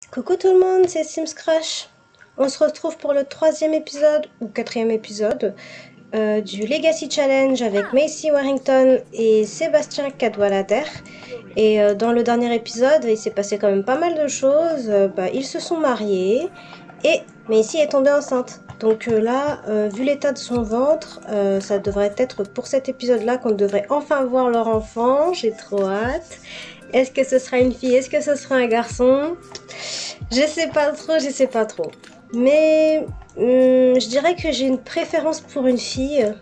Coucou tout le monde, c'est Sims Crush. On se retrouve pour le 3e épisode ou 4e épisode du Legacy Challenge avec Macy Warrington et Sébastien Cadwallader. Et dans le dernier épisode, il s'est passé quand même pas mal de choses. Ils se sont mariés et Macy est tombée enceinte. Donc là, vu l'état de son ventre, ça devrait être pour cet épisode-là qu'on devrait enfin voir leur enfant. J'ai trop hâte. Est-ce que ce sera une fille? Est-ce que ce sera un garçon? Je sais pas trop. Mais je dirais que j'ai une préférence pour une fille.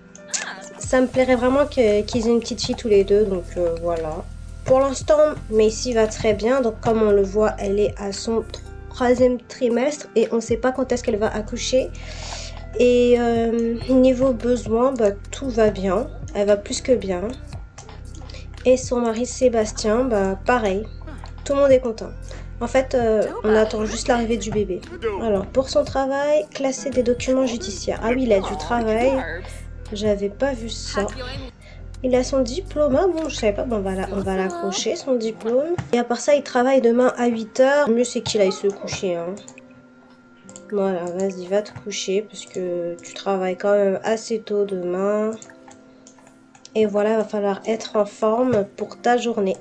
Ça me plairait vraiment qu'ils aient une petite fille tous les deux, donc voilà. Pour l'instant, Macy va très bien. Donc comme on le voit, elle est à son 3e trimestre et on ne sait pas quand est-ce qu'elle va accoucher. Et niveau besoin, tout va bien. Elle va plus que bien. Et son mari Sébastien, pareil. Tout le monde est content. En fait, on attend juste l'arrivée du bébé. Alors, pour son travail, classer des documents judiciaires. Ah oui, il a du travail. J'avais pas vu ça. Il a son diplôme. Ah bon, je savais pas. Bon, on va l'accrocher, son diplôme. Et à part ça, il travaille demain à 8 h. Mieux, c'est qu'il aille se coucher. Hein. Voilà, vas-y, va te coucher. Parce que tu travailles quand même assez tôt demain. Et voilà, il va falloir être en forme pour ta journée.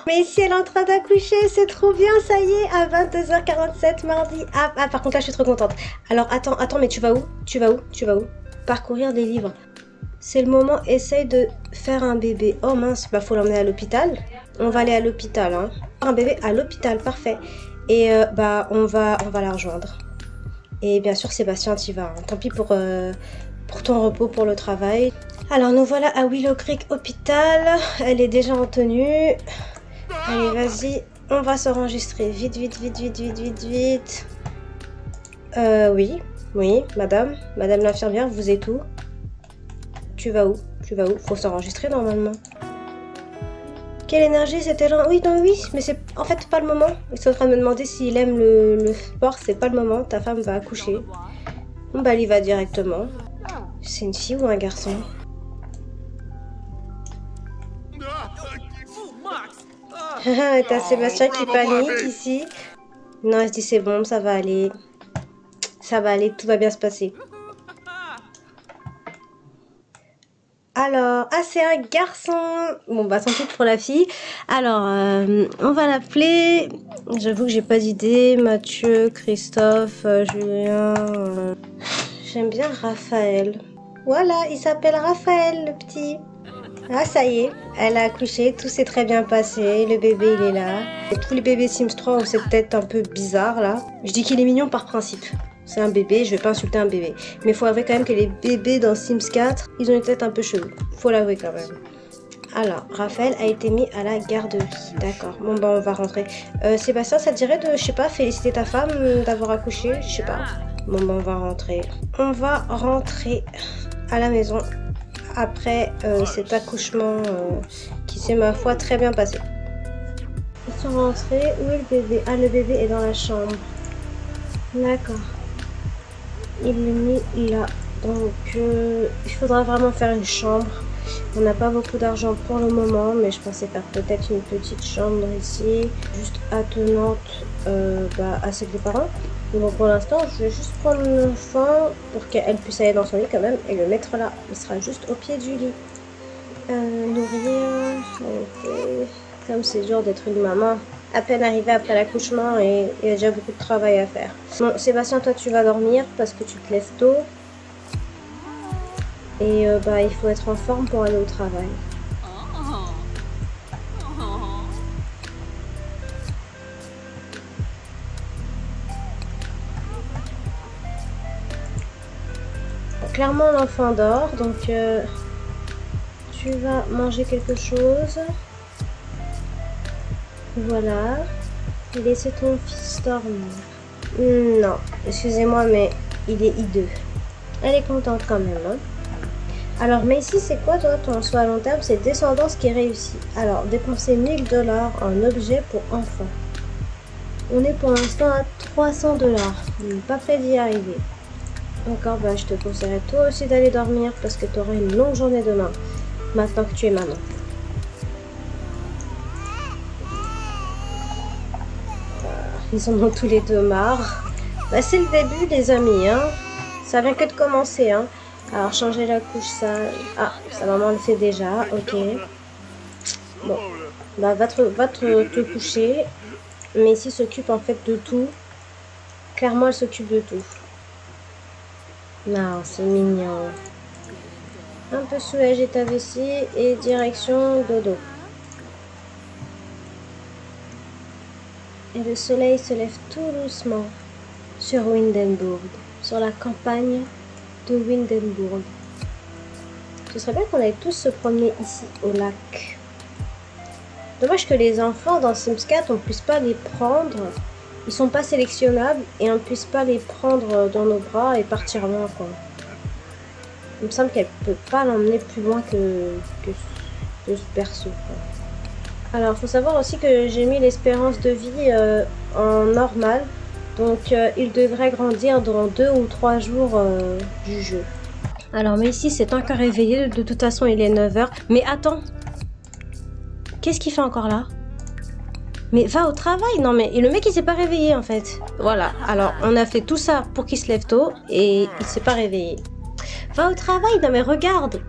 Mais si elle est en train d'accoucher, c'est trop bien, ça y est, à 22h47 mardi. Ah, par contre là je suis trop contente. Alors attends, mais tu vas où? Tu vas où? Parcourir des livres. C'est le moment, essaye de faire un bébé. Oh mince, faut l'emmener à l'hôpital. On va aller à l'hôpital, hein. Un bébé à l'hôpital, parfait. Et on va la rejoindre. Et bien sûr Sébastien, t'y vas. Hein. Tant pis pour ton repos, pour le travail. Alors nous voilà à Willow Creek Hôpital. Elle est déjà en tenue. Allez, vas-y, on va s'enregistrer. Vite. Oui, madame l'infirmière, vous êtes où? Tu vas où? Faut s'enregistrer normalement. Quelle énergie, c'était lent. Oui, mais c'est en fait pas le moment. Ils sont en train de me demander s'il aime le sport, c'est pas le moment. Ta femme va accoucher. Bon, elle y va directement. C'est une fille ou un garçon? T'as Sébastien qui panique ici. Non, elle se dit c'est bon, ça va aller. Tout va bien se passer. Alors, c'est un garçon. Bon, tant pis pour la fille. Alors, on va l'appeler. J'avoue que j'ai pas d'idée. Mathieu, Christophe, Julien. J'aime bien Raphaël. Voilà, il s'appelle Raphaël, le petit. Ah, ça y est, elle a accouché, tout s'est très bien passé, le bébé il est là. Et tous les bébés Sims 3 ont cette tête un peu bizarre là. Je dis qu'il est mignon par principe. C'est un bébé, je vais pas insulter un bébé. Mais il faut avouer quand même que les bébés dans Sims 4, ils ont une tête un peu chelou. Faut l'avouer quand même. Alors, Raphaël a été mis à la garderie. D'accord, bon on va rentrer. Sébastien, ça te dirait de, je sais pas, féliciter ta femme d'avoir accouché? Je sais pas. Bon on va rentrer. On va rentrer à la maison. Après cet accouchement qui s'est ma foi très bien passé. Ils sont rentrés. Où est le bébé? Ah, le bébé est dans la chambre. D'accord. Il est mis là. Donc il faudra vraiment faire une chambre. On n'a pas beaucoup d'argent pour le moment, mais je pensais faire peut-être une petite chambre ici, juste attenante à celle des parents. Donc pour l'instant, je vais juste prendre l'enfant pour qu'elle puisse aller dans son lit quand même et le mettre là. Il sera juste au pied du lit. Nourrir, comme c'est dur d'être une maman. À peine arrivée après l'accouchement et il y a déjà beaucoup de travail à faire. Bon, Sébastien, toi tu vas dormir parce que tu te lèves tôt. Et il faut être en forme pour aller au travail. Clairement l'enfant dort, donc tu vas manger quelque chose. Voilà. Laissez ton fils dormir. Non, excusez-moi, mais il est hideux. Elle est contente quand même. Hein. Alors, mais ici, c'est quoi toi ton souhait à long terme? C'est descendance qui réussit. Alors, dépenser 1000 $ en objets pour enfants. On est pour l'instant à 300 $. On n'est pas près d'y arriver. Encore, je te conseillerais toi aussi d'aller dormir parce que tu auras une longue journée demain. Maintenant que tu es maman. Ils en ont tous les deux marre. Bah, c'est le début les amis, hein. Ça vient que de commencer, hein. Alors changer la couche, ça... Ah, sa maman le fait déjà, ok. Bon, bah va te coucher. Mais ici s'occupe en fait de tout. Clairement elle s'occupe de tout. Non, c'est mignon. Un peu soulager ta vessie et direction dodo. Et le soleil se lève tout doucement sur Windenburg, sur la campagne de Windenburg. Ce serait bien qu'on aille tous se promener ici au lac. Dommage que les enfants dans Sims 4 on puisse pas les prendre. Ils sont pas sélectionnables et on puisse pas les prendre dans nos bras et partir loin quoi. Il me semble qu'elle peut pas l'emmener plus loin que ce berceau quoi. Alors faut savoir aussi que j'ai mis l'espérance de vie en normal. Donc il devrait grandir dans 2 ou 3 jours du jeu. Alors mais ici c'est encore réveillé, de toute façon il est 9 h. Mais attends, qu'est-ce qu'il fait encore là? Mais va au travail. Non mais le mec il s'est pas réveillé en fait. Voilà, alors on a fait tout ça pour qu'il se lève tôt et il s'est pas réveillé. Va au travail. Non mais regarde.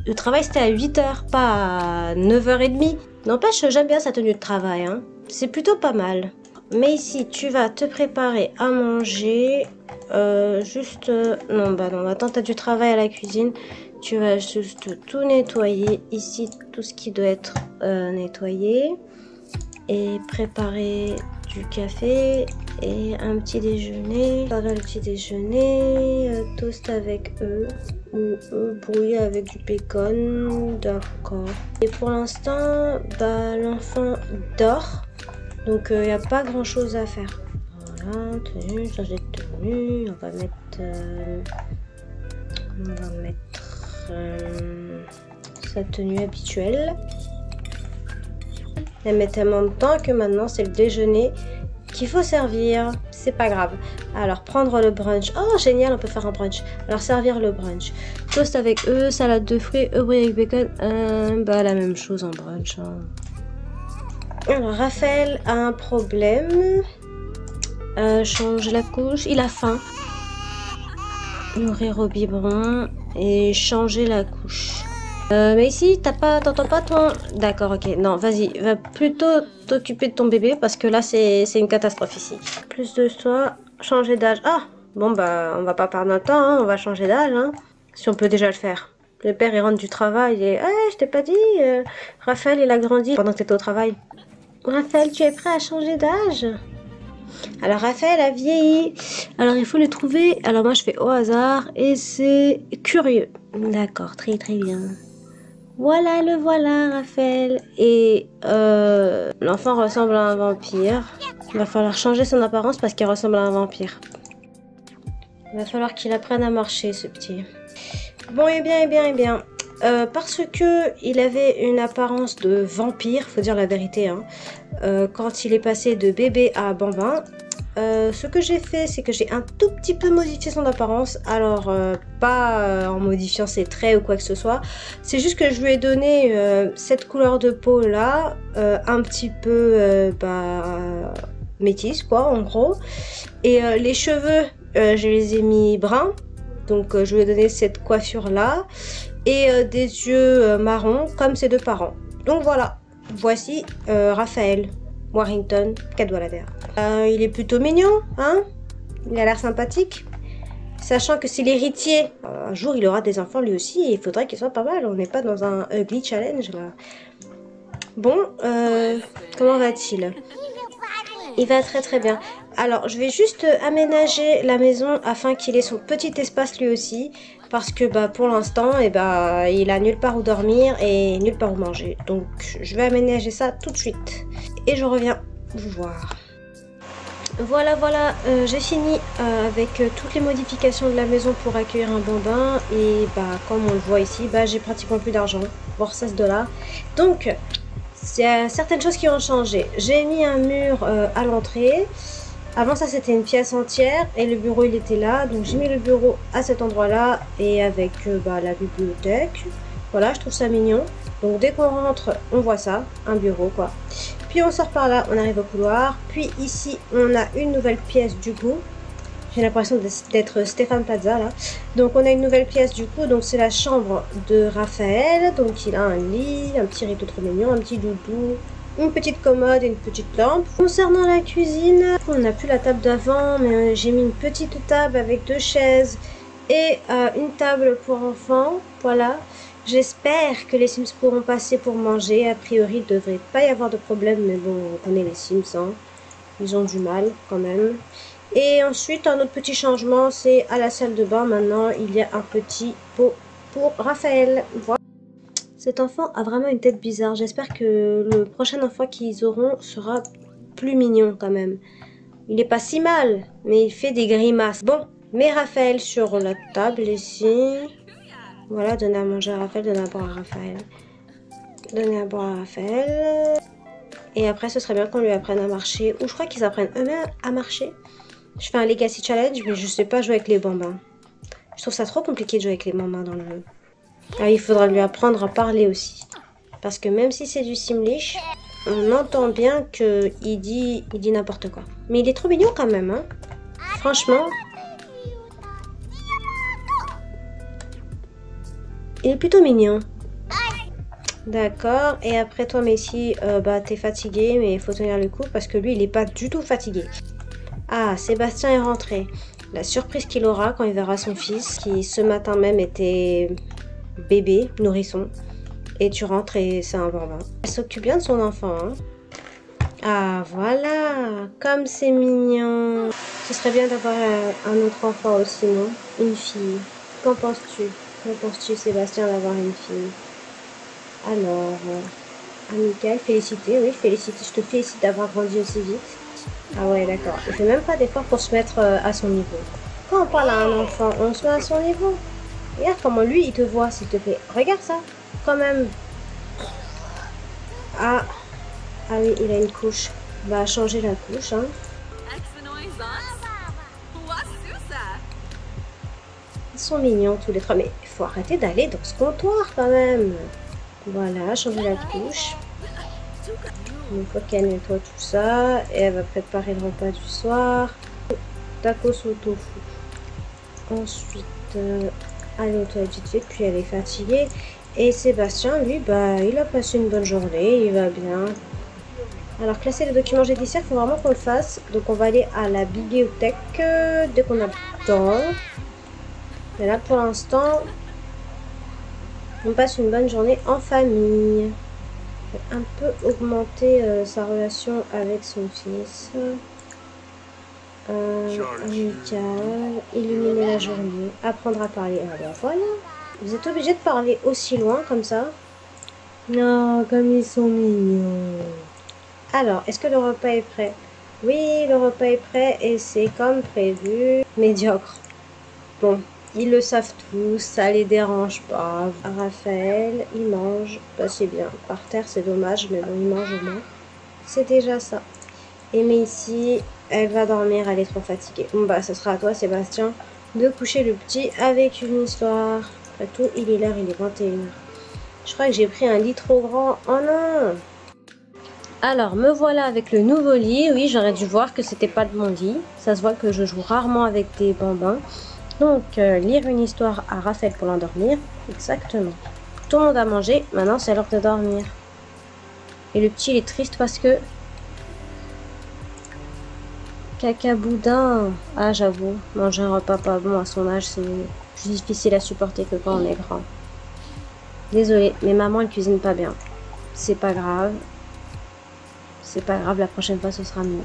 Le travail c'était à 8 h, pas à 9 h 30. N'empêche, j'aime bien sa tenue de travail, hein. C'est plutôt pas mal. Mais ici tu vas te préparer à manger. Non bah non, attends, t'as du travail à la cuisine. Tu vas juste tout nettoyer. Ici tout ce qui doit être nettoyé. Et préparer du café et un petit déjeuner. Pardon, le petit déjeuner, toast avec œufs ou œufs brouillés avec du bacon. D'accord. Et pour l'instant, bah, l'enfant dort. Donc il n'y a pas grand chose à faire. Voilà, tenue, changer de tenue. On va mettre sa tenue habituelle. Elle met tellement de temps que maintenant c'est le déjeuner qu'il faut servir. C'est pas grave. Alors prendre le brunch. Oh génial, on peut faire un brunch. Alors servir le brunch. Toast avec œufs, salade de fruits, œufs brouillés avec bacon. Bah la même chose en brunch. Hein. Alors Raphaël a un problème. Change la couche. Il a faim. Nourrir au biberon et changer la couche. Mais ici, t'entends pas ton... D'accord, ok. Non, vas-y, va plutôt t'occuper de ton bébé parce que là, c'est une catastrophe ici. Plus de soins, changer d'âge. Ah, bon, bah, on va pas perdre notre temps, hein, on va changer d'âge, hein, si on peut déjà le faire. Le père, il rentre du travail et... je t'ai pas dit, Raphaël, il a grandi pendant que t'étais au travail. Raphaël, tu es prêt à changer d'âge? Alors, Raphaël a vieilli. Alors, il faut le trouver. Alors, moi, je fais au hasard et c'est curieux. D'accord, très très bien. Voilà, le voilà, Raphaël. Et l'enfant ressemble à un vampire. Il va falloir changer son apparence parce qu'il ressemble à un vampire. Il va falloir qu'il apprenne à marcher, ce petit. Bon, et bien. Parce que il avait une apparence de vampire, faut dire la vérité, hein, quand il est passé de bébé à bambin. Ce que j'ai fait, c'est que j'ai un tout petit peu modifié son apparence. Alors, pas en modifiant ses traits ou quoi que ce soit. C'est juste que je lui ai donné cette couleur de peau là, un petit peu métisse quoi, en gros. Et les cheveux, je les ai mis bruns. Donc, je lui ai donné cette coiffure là. Et des yeux marrons comme ses deux parents. Donc voilà, voici Raphaël Warrington Cadwallader. Il est plutôt mignon, hein? Il a l'air sympathique. Sachant que c'est l'héritier. Un jour, il aura des enfants lui aussi et il faudrait qu'il soit pas mal. On n'est pas dans un ugly challenge là. Bon, comment va-t-il? Il va très très bien. Alors, je vais juste aménager la maison afin qu'il ait son petit espace lui aussi. Parce que bah, pour l'instant, il a nulle part où dormir et nulle part où manger. Donc, je vais aménager ça tout de suite. Et je reviens vous voir. Voilà, j'ai fini avec toutes les modifications de la maison pour accueillir un bambin. Et bah, comme on le voit ici, bah, j'ai pratiquement plus d'argent, voire 16 $. Donc, il y a certaines choses qui ont changé. J'ai mis un mur à l'entrée. Avant ça, c'était une pièce entière et le bureau, il était là. Donc, j'ai mis le bureau à cet endroit-là et avec la bibliothèque. Voilà, je trouve ça mignon. Donc, dès qu'on rentre, on voit ça, un bureau, quoi. Puis on sort par là, on arrive au couloir. Puis ici, on a une nouvelle pièce du coup. J'ai l'impression d'être Stéphane Plaza là. Donc on a une nouvelle pièce du coup. Donc c'est la chambre de Raphaël. Donc il a un lit, un petit rideau trop mignon, un petit doudou, une petite commode et une petite lampe. Concernant la cuisine, on n'a plus la table d'avant, mais j'ai mis une petite table avec 2 chaises et une table pour enfants. Voilà. J'espère que les Sims pourront passer pour manger. A priori, il ne devrait pas y avoir de problème, mais bon, on connaît les Sims, hein. Ils ont du mal quand même. Et ensuite, un autre petit changement, c'est à la salle de bain. Maintenant, il y a un petit pot pour Raphaël. Voilà. Cet enfant a vraiment une tête bizarre. J'espère que le prochain enfant qu'ils auront sera plus mignon quand même. Il n'est pas si mal, mais il fait des grimaces. Bon, mets Raphaël sur la table ici. Voilà, donner à manger à Raphaël, donner à boire à Raphaël. Donner à boire à Raphaël. Et après, ce serait bien qu'on lui apprenne à marcher. Ou je crois qu'ils apprennent eux-mêmes à marcher. Je fais un Legacy Challenge, mais je sais pas jouer avec les bambins. Je trouve ça trop compliqué de jouer avec les bambins dans le jeu. Ah, il faudra lui apprendre à parler aussi. Parce que même si c'est du Simlish, on entend bien qu'il dit n'importe quoi. Mais il est trop mignon quand même, hein. Franchement. Il est plutôt mignon. D'accord. Et après toi, Messi, bah t'es fatigué, mais il faut tenir le coup parce que lui, il est pas du tout fatigué. Ah, Sébastien est rentré. La surprise qu'il aura quand il verra son fils, qui ce matin même était bébé, nourrisson. Et tu rentres et c'est un bambin. Elle s'occupe bien de son enfant, hein. Ah, voilà. Comme c'est mignon. Ce serait bien d'avoir un autre enfant aussi, non? Une fille. Qu'en penses-tu? Qu'en penses-tu, Sébastien, d'avoir une fille? Alors, amical, félicité, oui, félicité. Je te félicite d'avoir grandi aussi vite. Ah ouais, d'accord. Il fait même pas d'effort pour se mettre à son niveau. Quand on parle à un enfant, on se met à son niveau. Regarde comment lui, il te voit, s'il te plaît. Regarde ça, quand même. Ah, ah oui, il a une couche. On va changer la couche, hein. Ils sont mignons tous les trois, mais il faut arrêter d'aller dans ce comptoir quand même. Voilà, changer la couche. Il faut qu'elle nettoie tout ça. Et elle va préparer le repas du soir. Tacos au tofu. Ensuite, aller aux toilettes vite fait, puis elle est fatiguée. Et Sébastien, lui, bah, il a passé une bonne journée, il va bien. Alors, classer les documents judiciaires, il faut vraiment qu'on le fasse. Donc, on va aller à la bibliothèque dès qu'on a le temps. Mais là, pour l'instant, on passe une bonne journée en famille. Un peu augmenter sa relation avec son fils. Amical, illuminer la journée, apprendre à parler. Ah ben voilà. Vous êtes obligé de parler aussi loin comme ça? Non, comme ils sont mignons. Alors, est-ce que le repas est prêt? Oui, le repas est prêt et c'est comme prévu. Médiocre. Bon, ils le savent tous, ça les dérange pas. Raphaël, il mange. Bah, c'est bien. Par terre, c'est dommage, mais bon, il mange au moins. C'est déjà ça. Et mais ici, elle va dormir, elle est trop fatiguée. Bon, bah, ce sera à toi, Sébastien, de coucher le petit avec une histoire. Après tout, il est l'heure, il est 21h. Je crois que j'ai pris un lit trop grand. Oh non! Alors, me voilà avec le nouveau lit. Oui, j'aurais dû voir que c'était pas de mon lit. Ça se voit que je joue rarement avec des bambins. Donc, lire une histoire à Raphaël pour l'endormir. Exactement. Tout le monde a mangé. Maintenant, c'est l'heure de dormir. Et le petit, il est triste parce que... Caca boudin. Ah, j'avoue. Manger un repas pas bon à son âge, c'est plus difficile à supporter que quand on est grand. Désolée, mais maman, elle cuisine pas bien. C'est pas grave. C'est pas grave, la prochaine fois, ce sera mieux.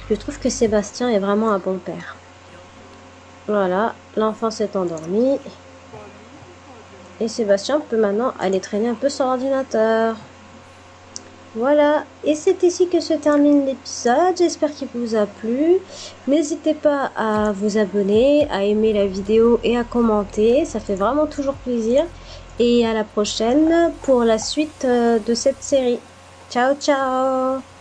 Je trouve que Sébastien est vraiment un bon père. Voilà, l'enfant s'est endormi. Et Sébastien peut maintenant aller traîner un peu sur l'ordinateur. Voilà, et c'est ici que se termine l'épisode. J'espère qu'il vous a plu. N'hésitez pas à vous abonner, à aimer la vidéo et à commenter. Ça fait vraiment toujours plaisir. Et à la prochaine pour la suite de cette série. Ciao, ciao!